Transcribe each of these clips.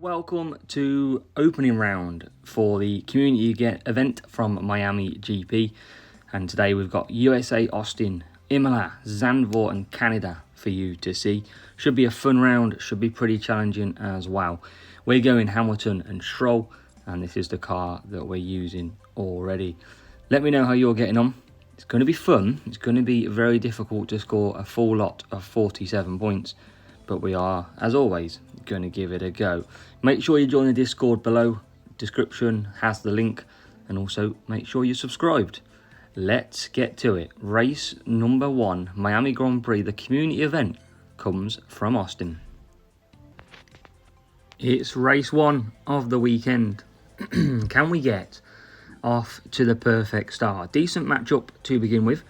Welcome to opening round for the community event from Miami GP, and today we've got USA, Austin, Imola, Zandvoort and Canada for you to see. Should be a fun round, should be pretty challenging as well. We're going Hamilton and Stroll, and this is the car that we're using already. Let me know how you're getting on. It's going to be fun. It's going to be very difficult to score a full lot of 47 points, but we are, as always, going to give it a go. Make sure you join the Discord below. Description has the link, and also make sure you're subscribed. Let's get to it. Race number 1, Miami Grand Prix, the community event, comes from Austin. It's race 1 of the weekend. Can we get off to the perfect start? Decent matchup to begin with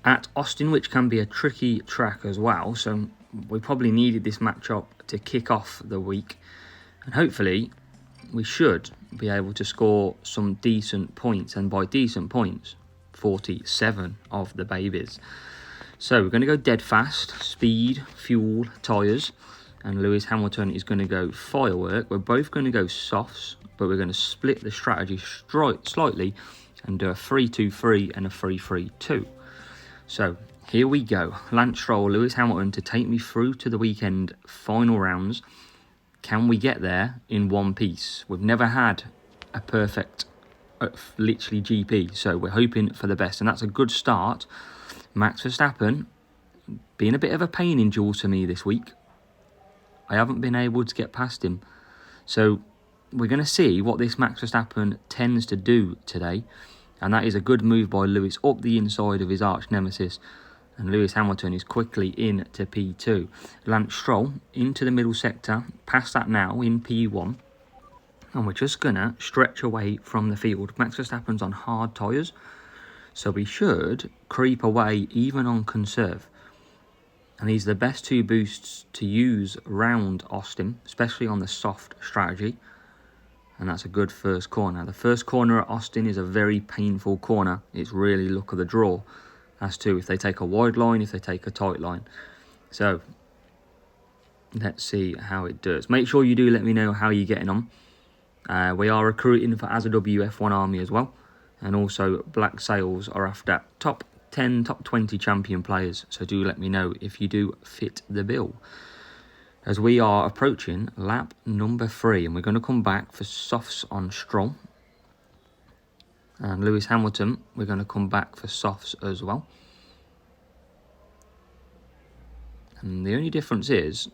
at Austin, which can be a tricky track as well, so we probably needed this matchup to kick off the week, and hopefully we should be able to score some decent points, and by decent points, 47 of the babies. So we're going to go dead fast, speed, fuel, tyres, and Lewis Hamilton is going to go firework. We're both going to go softs, but we're going to split the strategy slightly and do a 3-2-3 and a 3-3-2. So here we go. Lance Stroll, Lewis Hamilton to take me through to the weekend final rounds. Can we get there in one piece? We've never had a perfect, literally GP, so we're hoping for the best, and that's a good start. Max Verstappen being a bit of a pain in duels to me this week. I haven't been able to get past him, so we're going to see what this Max Verstappen tends to do today, and that is a good move by Lewis up the inside of his arch nemesis. And Lewis Hamilton is quickly into P2. Lance Stroll into the middle sector, past that now in P1. And we're just going to stretch away from the field. Max Verstappen's on hard tyres, so we should creep away even on conserve. And these are the best two boosts to use around Austin, especially on the soft strategy. And that's a good first corner. The first corner at Austin is a very painful corner. It's really luck of the draw as to if they take a wide line, if they take a tight line. So let's see how it does. Make sure you do let me know how you're getting on. We are recruiting for as a WF1 Army as well. And also Black Sails are after top 10, top 20 champion players. So do let me know if you do fit the bill. As we are approaching lap number 3, and we're going to come back for softs on Stroll. And Lewis Hamilton, we're going to come back for softs as well. And the only difference is,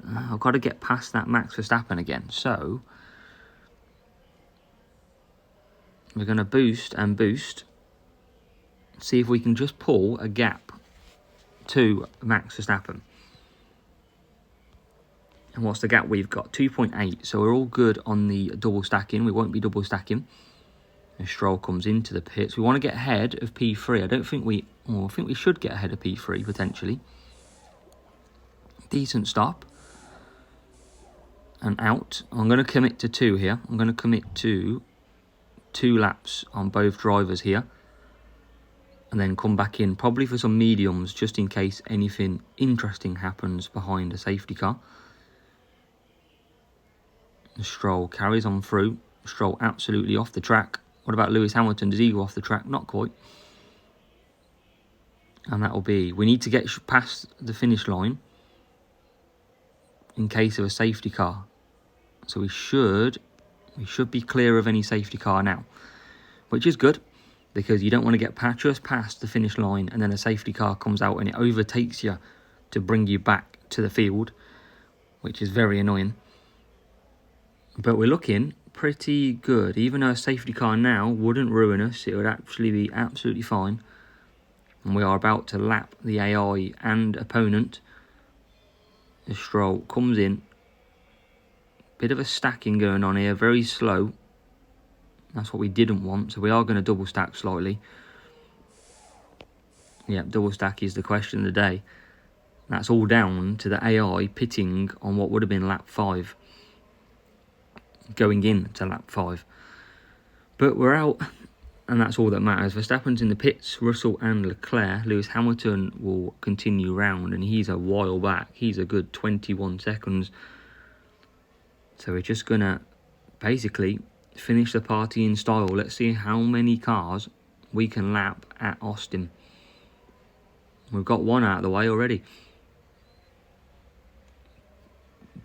I've got to get past that Max Verstappen again. So, we're going to boost and boost. See if we can just pull a gap to Max Verstappen. And what's the gap we've got? 2.8. So we're all good on the double stacking. We won't be double stacking. And Stroll comes into the pits. We want to get ahead of P3. I think we should get ahead of P3 potentially. Decent stop. And out. I'm going to commit to 2 here. I'm going to commit to 2 laps on both drivers here. And then come back in probably for some mediums just in case anything interesting happens behind a safety car. Stroll carries on through. Stroll absolutely off the track. What about Lewis Hamilton? Does he go off the track? Not quite. And that will be... We need to get past the finish line in case of a safety car. So we should be clear of any safety car now, which is good because you don't want to get just past the finish line and then a safety car comes out and it overtakes you to bring you back to the field, which is very annoying. But we're looking pretty good. Even though a safety car now wouldn't ruin us, it would actually be absolutely fine. And we are about to lap the AI and opponent. The Stroll comes in. Bit of a stacking going on here, very slow. That's what we didn't want, so we are going to double stack slightly. Yeah, double stack is the question of the day. That's all down to the AI pitting on what would have been lap 5. Going in to lap 5. But we're out, and that's all that matters. Verstappen's in the pits, Russell and Leclerc. Lewis Hamilton will continue round, and he's a while back. He's a good 21 seconds So we're just going to basically finish the party in style. Let's see how many cars we can lap at Austin. We've got one out of the way already.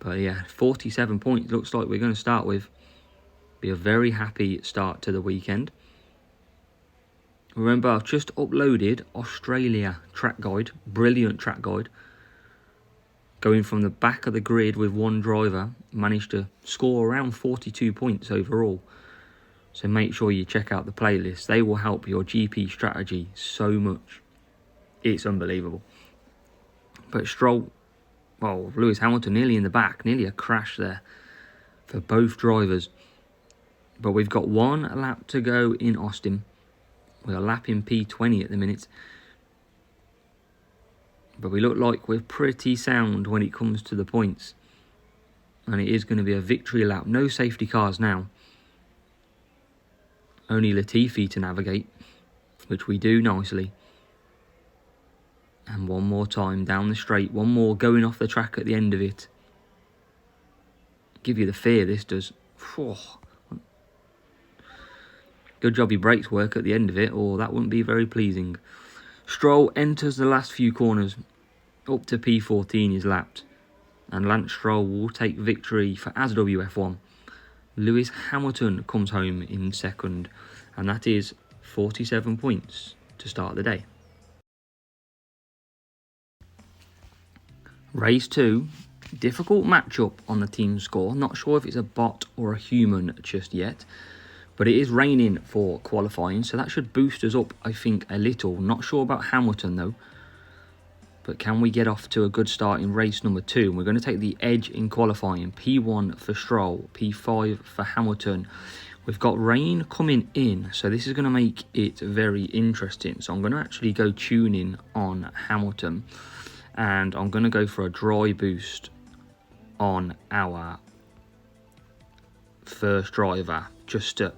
But yeah, 47 points looks like we're going to start with. Be a very happy start to the weekend. Remember, I've just uploaded Australia track guide. Brilliant track guide. Going from the back of the grid with one driver. Managed to score around 42 points overall. So make sure you check out the playlist. They will help your GP strategy so much. It's unbelievable. But Stroll, well, Lewis Hamilton nearly in the back. Nearly a crash there for both drivers. But we've got one lap to go in Austin. We are lapping P20 at the minute. But we look like we're pretty sound when it comes to the points. And it is going to be a victory lap. No safety cars now. Only Latifi to navigate, which we do nicely. And one more time down the straight. One more going off the track at the end of it. Give you the fear, this does. Good job your brakes work at the end of it, or that wouldn't be very pleasing. Stroll enters the last few corners. Up to P14 is lapped. And Lance Stroll will take victory for ASWF1. Lewis Hamilton comes home in second. And that is 47 points to start the day. Race 2. Difficult matchup on the team score. Not sure if it's a bot or a human just yet. But it is raining for qualifying, so that should boost us up, I think, a little. Not sure about Hamilton, though. But can we get off to a good start in race number 2? We're going to take the edge in qualifying. P1 for Stroll, P5 for Hamilton. We've got rain coming in, so this is going to make it very interesting. So I'm going to actually go tuning on Hamilton. And I'm going to go for a dry boost on our first driver, just to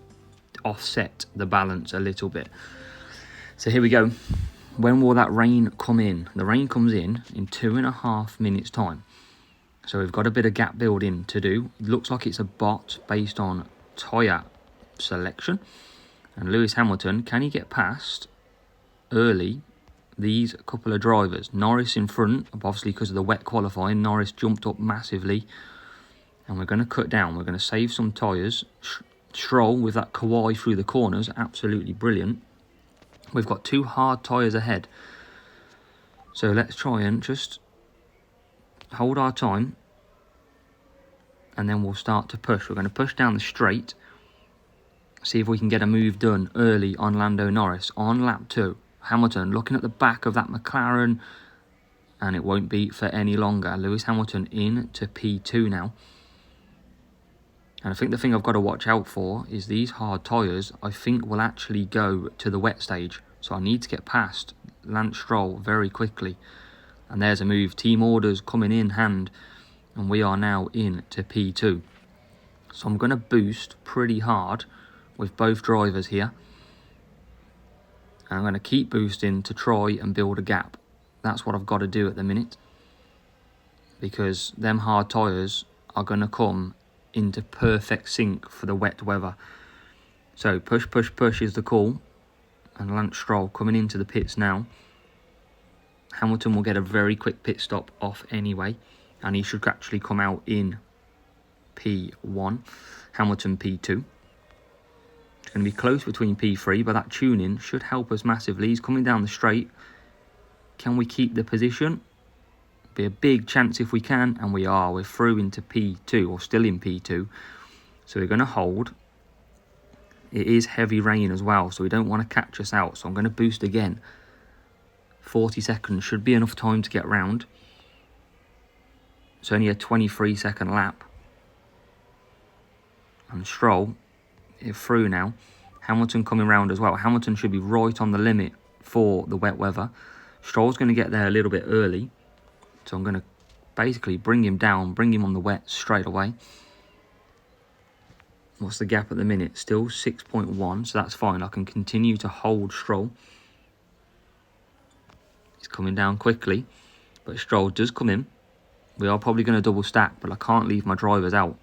offset the balance a little bit. So here we go. When will that rain come in? The rain comes in 2.5 minutes time. So we've got a bit of gap building to do. It looks like it's a bot based on tyre selection. And Lewis Hamilton, can he get past early these couple of drivers? Norris in front, obviously because of the wet qualifying. Norris jumped up massively. And we're going to cut down. We're going to save some tyres. Stroll with that Kawhi through the corners. Absolutely brilliant. We've got 2 hard tyres ahead. So let's try and just hold our time. And then we'll start to push. We're going to push down the straight. See if we can get a move done early on Lando Norris. On lap 2. Hamilton looking at the back of that McLaren. And it won't be for any longer. Lewis Hamilton in to P2 now. And I think the thing I've got to watch out for is these hard tyres, I think, will actually go to the wet stage. So I need to get past Lance Stroll very quickly. And there's a move. Team orders coming in hand. And we are now in to P2. So I'm going to boost pretty hard with both drivers here. And I'm going to keep boosting to try and build a gap. That's what I've got to do at the minute. Because them hard tyres are going to come into perfect sync for the wet weather. So push, push, push is the call. And Lance Stroll coming into the pits now. Hamilton will get a very quick pit stop off anyway. And he should actually come out in P1. Hamilton P2. It's going to be close between P3, but that tuning should help us massively. He's coming down the straight. Can we keep the position? Be a big chance if we can, and we are. We're through into P2, or still in P2. So we're going to hold. It is heavy rain as well, so we don't want to catch us out. So I'm going to boost again. 40 seconds should be enough time to get round. It's only a 23-second lap. And Stroll is through now. Hamilton coming round as well. Hamilton should be right on the limit for the wet weather. Stroll's going to get there a little bit early. So I'm going to basically bring him down, bring him on the wet straight away. What's the gap at the minute? Still 6.1, so that's fine. I can continue to hold Stroll. He's coming down quickly, but Stroll does come in. We are probably going to double stack, but I can't leave my drivers out.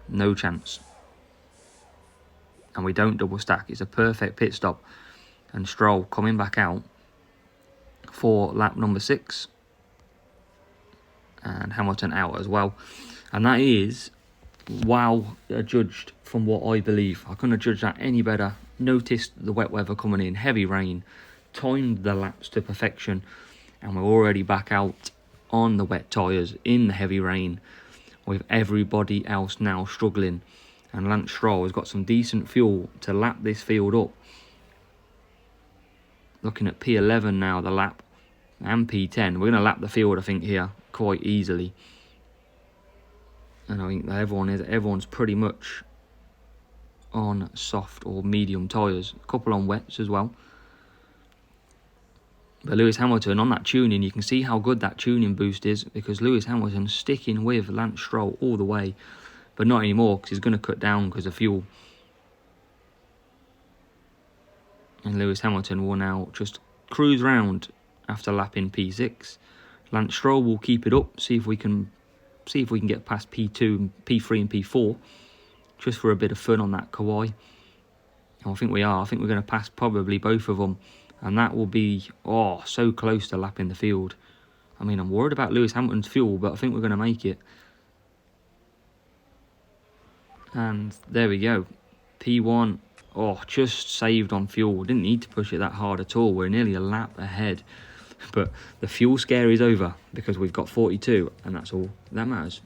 No chance. And we don't double stack. It's a perfect pit stop. And Stroll coming back out for lap number 6. And Hamilton out as well. And that is, wow, judged from what I believe. I couldn't have judged that any better. Noticed the wet weather coming in, heavy rain, timed the laps to perfection, and we're already back out on the wet tyres in the heavy rain, with everybody else now struggling. And Lance Stroll has got some decent fuel to lap this field up. Looking at P11 now, the lap, and P10. We're going to lap the field, I think, here quite easily. And I think that everyone's pretty much on soft or medium tyres. A couple on wets as well. But Lewis Hamilton, on that tuning, you can see how good that tuning boost is, because Lewis Hamilton's sticking with Lance Stroll all the way. But not anymore, because he's going to cut down because of fuel. And Lewis Hamilton will now just cruise round after lapping P6. Lance Stroll will keep it up, see if we can get past P2, P3 and P4, just for a bit of fun on that Kauai. And I think we are. I think we're going to pass probably both of them. And that will be, so close to lapping the field. I mean, I'm worried about Lewis Hamilton's fuel, but I think we're going to make it. And there we go. P1, just saved on fuel. Didn't need to push it that hard at all. We're nearly a lap ahead. But the fuel scare is over, because we've got 42, and that's all that matters.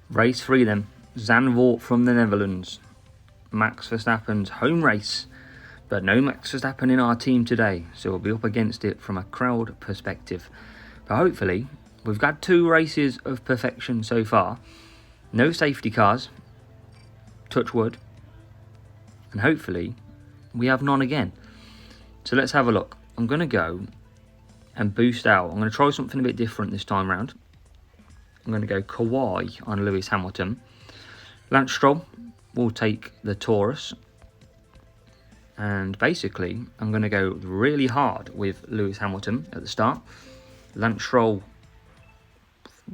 Race 3 then. Zandvoort from the Netherlands. Max Verstappen's home race, but no Max Verstappen in our team today, so we'll be up against it from a crowd perspective. But hopefully, we've got 2 races of perfection so far. No safety cars, touch wood, and hopefully we have none again. So let's have a look. I'm going to go and boost out. I'm going to try something a bit different this time round. I'm going to go Kauai on Lewis Hamilton. Lance Stroll will take the Taurus. And basically, I'm going to go really hard with Lewis Hamilton at the start. Lance Stroll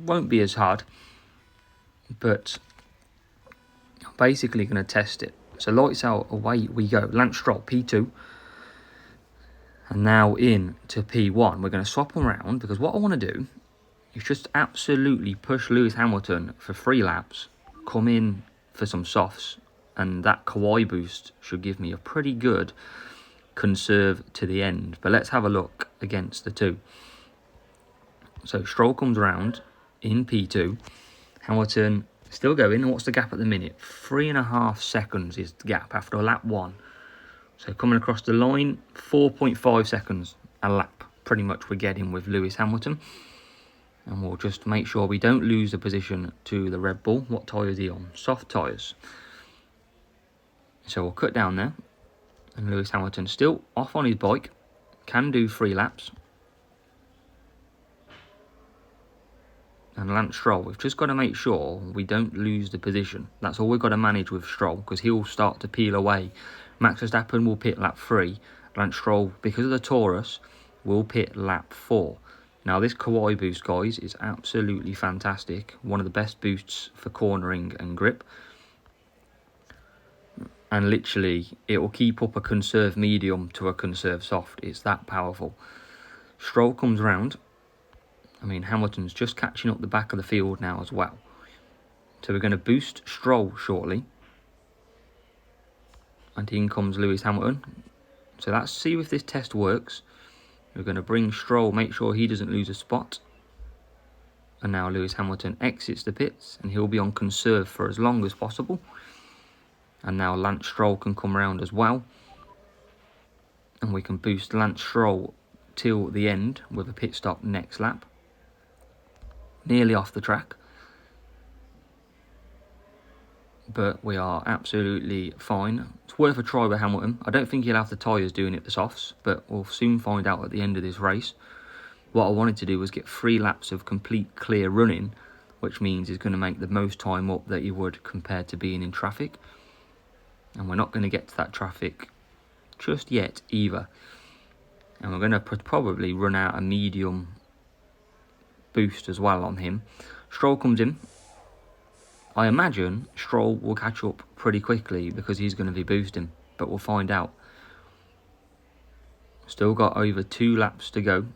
won't be as hard, but I'm basically going to test it. So lights out, away we go. Lance Stroll, P2. And now in to P1. We're going to swap them around, because what I want to do is just absolutely push Lewis Hamilton for 3 laps, come in for some softs, and that Kauai boost should give me a pretty good conserve to the end. But let's have a look against the 2. So Stroll comes around in P2. Hamilton still going. And what's the gap at the minute? 3.5 seconds is the gap after lap 1. So coming across the line, 4.5 seconds a lap. Pretty much we're getting with Lewis Hamilton. And we'll just make sure we don't lose the position to the Red Bull. What tyre is he on? Soft tyres. So we'll cut down there. And Lewis Hamilton still off on his bike. Can do 3 laps. And Lance Stroll, we've just got to make sure we don't lose the position. That's all we've got to manage with Stroll, because he'll start to peel away. Max Verstappen will pit lap 3. Lance Stroll, because of the Taurus, will pit lap 4. Now this Kauai boost, guys, is absolutely fantastic. One of the best boosts for cornering and grip. And literally, it will keep up a conserve medium to a conserve soft. It's that powerful. Stroll comes round. I mean, Hamilton's just catching up the back of the field now as well. So we're going to boost Stroll shortly. And in comes Lewis Hamilton. So let's see if this test works. We're going to bring Stroll, make sure he doesn't lose a spot. And now Lewis Hamilton exits the pits, and he'll be on conserve for as long as possible. And now Lance Stroll can come around as well. And we can boost Lance Stroll till the end with a pit stop next lap. Nearly off the track. But we are absolutely fine. It's worth a try with Hamilton. I don't think he'll have the tyres doing it, the softs, but we'll soon find out at the end of this race. What I wanted to do was get 3 laps of complete clear running, which means he's going to make the most time up that he would compared to being in traffic. And we're not going to get to that traffic just yet either. And we're going to probably run out a medium boost as well on him. Stroll comes in. I imagine Stroll will catch up pretty quickly because he's going to be boosting, but we'll find out. Still got over 2 laps to go,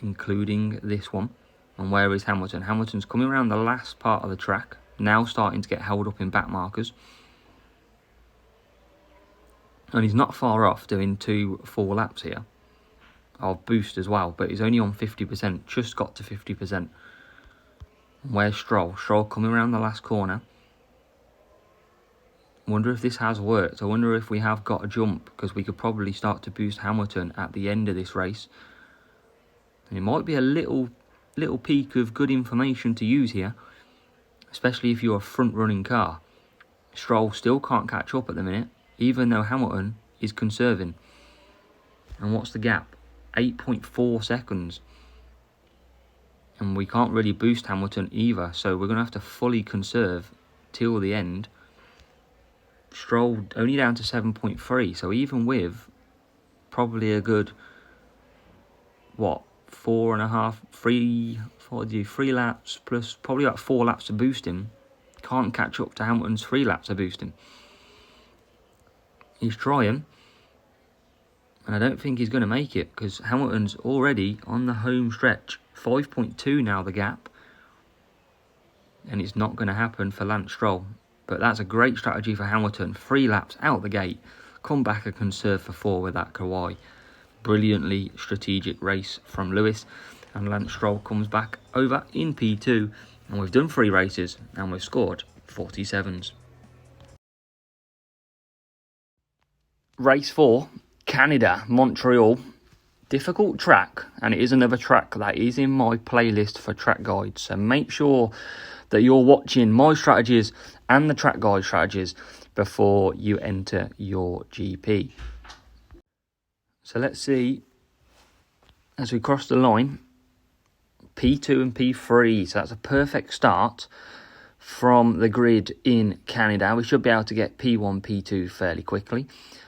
including this one. And where is Hamilton? Hamilton's coming around the last part of the track, now starting to get held up in back markers. And he's not far off doing 2 full laps here. I'll boost as well, but he's only on 50%, just got to 50%. Where's Stroll? Stroll coming around the last corner. Wonder if this has worked. I wonder if we have got a jump, because we could probably start to boost Hamilton at the end of this race. And it might be a little peak of good information to use here, especially if you're a front-running car. Stroll still can't catch up at the minute, even though Hamilton is conserving. And what's the gap? 8.4 seconds. And we can't really boost Hamilton either, so we're going to have to fully conserve till the end. Stroll only down to 7.3, so even with probably a good, 3 laps, plus probably about 4 laps to boost him, can't catch up to Hamilton's 3 laps to boost him. He's trying, and I don't think he's going to make it, because Hamilton's already on the home stretch. 5.2 now the gap, and it's not going to happen for Lance Stroll. But that's a great strategy for Hamilton. 3 laps out the gate, come back and conserve for 4 with that Kawhi. Brilliantly strategic race from Lewis, and Lance Stroll comes back over in P2, and we've done 3 races and we've scored 47s. Race 4, Canada, Montreal. Difficult track, and it is another track that is in my playlist for track guides, so make sure that you're watching my strategies and the track guide strategies before you enter your GP. So let's see, as we cross the line, P2 and P3, so that's a perfect start from the grid in Canada. We should be able to get P1, P2 fairly quickly.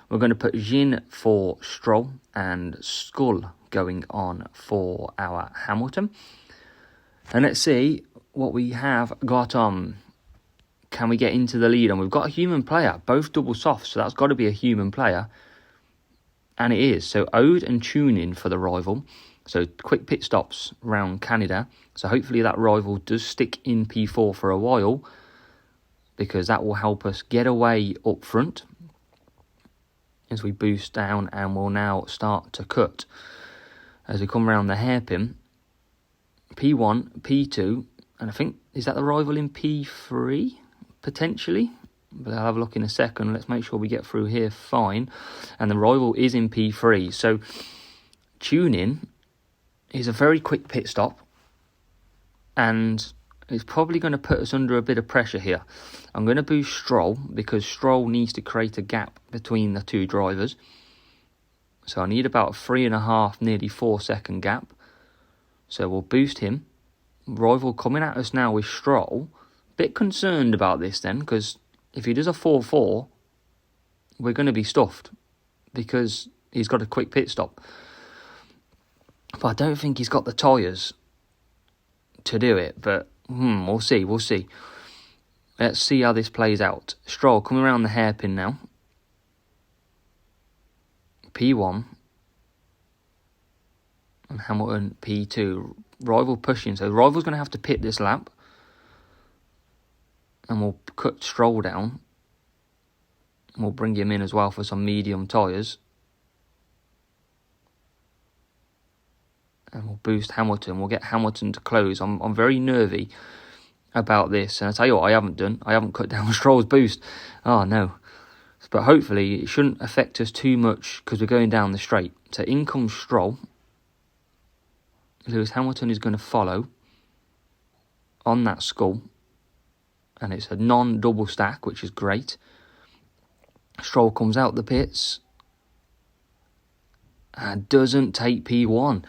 We're going to put Jin for Stroll and Skull going on for our Hamilton. And let's see what we have got on. Can we get into the lead? And we've got a human player, both double softs, so that's got to be a human player. And it is. So Ode and Tuning for the rival. So quick pit stops round Canada. So hopefully that rival does stick in P4 for a while, because that will help us get away up front as we boost down, and we'll now start to cut as we come around the hairpin. P1, P2, and I think, is that the rival in P3? Potentially, but I'll have a look in a second. Let's make sure we get through here fine. And the rival is in P3, so Tune-in is a very quick pit stop, and it's probably going to put us under a bit of pressure here. I'm going to boost Stroll, because Stroll needs to create a gap between the 2 drivers. So I need about a 3.5, nearly 4 second gap. So we'll boost him. Rival coming at us now with Stroll. Bit concerned about this then, because if he does a 4-4, we're going to be stuffed, because he's got a quick pit stop. But I don't think he's got the tyres to do it, but we'll see. Let's see how this plays out. Stroll coming around the hairpin now. P1. And Hamilton P2. Rival pushing. So Rival's going to have to pit this lap. And we'll cut Stroll down. And we'll bring him in as well for some medium tyres. And we'll boost Hamilton. We'll get Hamilton to close. I'm very nervy about this. And I tell you what I haven't done. I haven't cut down Stroll's boost. Oh, no. But hopefully it shouldn't affect us too much, because we're going down the straight. So in comes Stroll. Lewis Hamilton is going to follow on that Skull. And it's a non-double stack, which is great. Stroll comes out the pits. And doesn't take P1.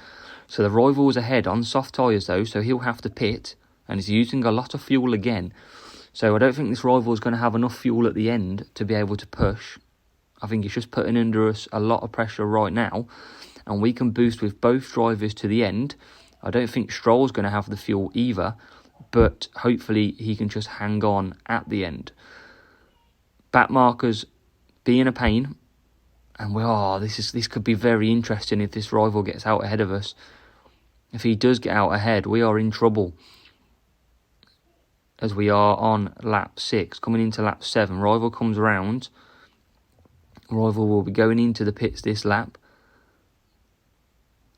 So the rival's ahead on soft tyres though, so he'll have to pit. And he's using a lot of fuel again. So I don't think this rival is going to have enough fuel at the end to be able to push. I think he's just putting under us a lot of pressure right now. And we can boost with both drivers to the end. I don't think Stroll's going to have the fuel either, but hopefully he can just hang on at the end. Back markers being a pain, and this could be very interesting if this rival gets out ahead of us. If he does get out ahead, we are in trouble, as we are on lap 6, coming into lap 7. Rival comes around. Rival will be going into the pits this lap,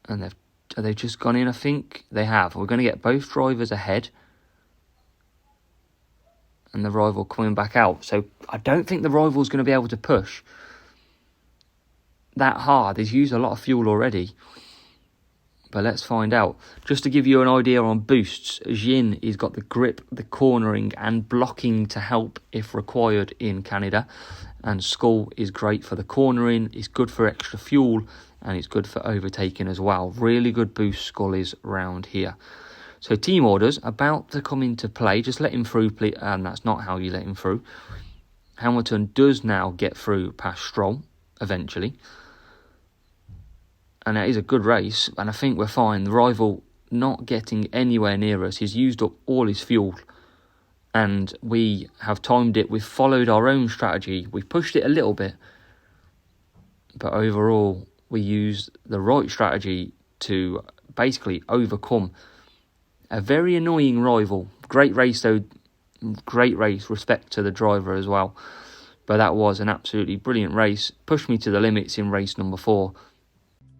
and have they just gone in? I think they have. We're going to get both drivers ahead, and the rival coming back out. So I don't think the rival's going to be able to push that hard. He's used a lot of fuel already, but let's find out. Just to give you an idea on boosts, Jin has got the grip, the cornering and blocking to help if required in Canada, and Skull is great for the cornering, it's good for extra fuel, and it's good for overtaking as well. Really good boost Skull is round here. So team orders about to come into play. Just let him through, please. And that's not how you let him through. Hamilton does now get through past Stroll eventually, and that is a good race, and I think we're fine. The rival not getting anywhere near us. He's used up all his fuel, and we have timed it. We've followed our own strategy. We've pushed it a little bit, but overall we used the right strategy to basically overcome a very annoying rival. Great race though, great race, respect to the driver as well. But that was an absolutely brilliant race, pushed me to the limits in race number 4.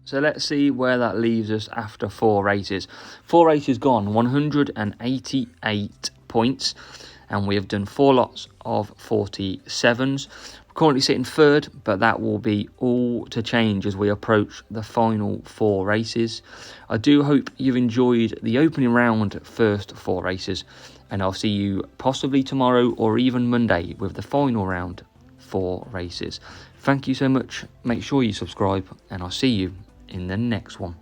So let's see where that leaves us after 4 races. 4 races gone, 188 points, and we have done 4 lots of 47s. We're currently sitting 3rd, but that will be all to change as we approach the final 4 races. I do hope you've enjoyed the opening round first 4 races, and I'll see you possibly tomorrow or even Monday with the final round 4 races. Thank you so much. Make sure you subscribe, and I'll see you in the next one.